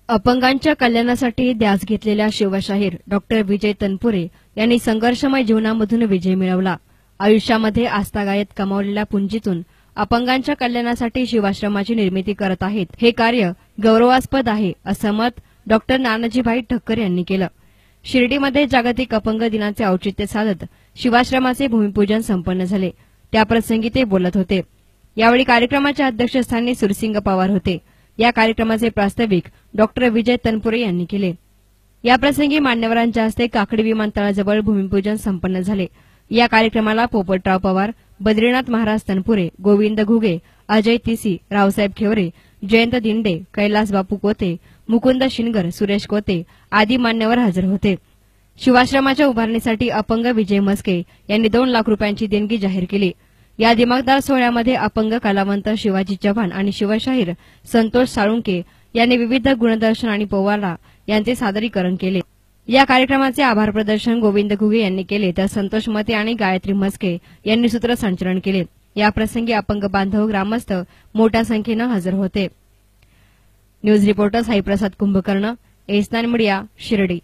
अपंगांच्या कल्याणासाठी ध्यास घेतलेल्या शिवशाहीर डॉक्टर विजय तनपुरे यांनी संघर्षमय जीवनामधून विजय मिळवला। आयुष्यामध्ये आस्थागायत कमावलेल्या पुंजीतून अपंगांच्या कल्याणासाठी शिवाश्रमाची निर्मिती करत आहेत, हे कार्य गौरवास्पद आहे, असं मत डॉक्टर नानाजीभाई ठक्कर यांनी केलं। शिर्डीमध्ये जागतिक अपंग दिनाचे औचित्य साधत शिवाश्रमाचे भूमिपूजन संपन्न झाले, त्याप्रसंगी ते बोलत होते। यावेळी कार्यक्रमाच्या अध्यक्षस्थानी सुरसिंग पवार होते। या कार्यक्रमाचे प्रास्ताविक डॉक्टर विजय तनपुरे यांनी केले। याप्रसंगी मान्यवरांच्या हस्ते काकडी विमानतळाजवळ भूमिपूजन संपन्न झाले। या कार्यक्रमाला पोपटराव पवार, बद्रीनाथ महाराज तनपुरे, गोविंद घुगे, अजय तिसी, रावसाहेब खेवरे, जयंत दिंडे, कैलास बापू कोते, मुकुंद शिनगर, सुरेश कोते आदी मान्यवर हजर होते। शिवाश्रमाच्या उभारणीसाठी अपंग विजय मस्के यांनी 2 लाख रुपयांची देणगी जाहीर केली। या दिमागदार सोहळ्यामध्ये अपंग कलावंत शिवाजी चव्हाण आणि शिवशाहीर संतोष साळुंके यांनी विविध गुणदर्शन आणि पोवाडा यांचे सादरीकरण केले। या कार्यक्रमाचे आभार प्रदर्शन गोविंद घुगे यांनी केले, तर संतोष मते आणि गायत्री मस्के यांनी सूत्रसंचलन केले। या प्रसंगी अपंग बांधव, ग्रामस्थ मोठ्या संख्येने हजर होते। News reporter Saiprasad Kumbhakarn, S nine media, Shirdi.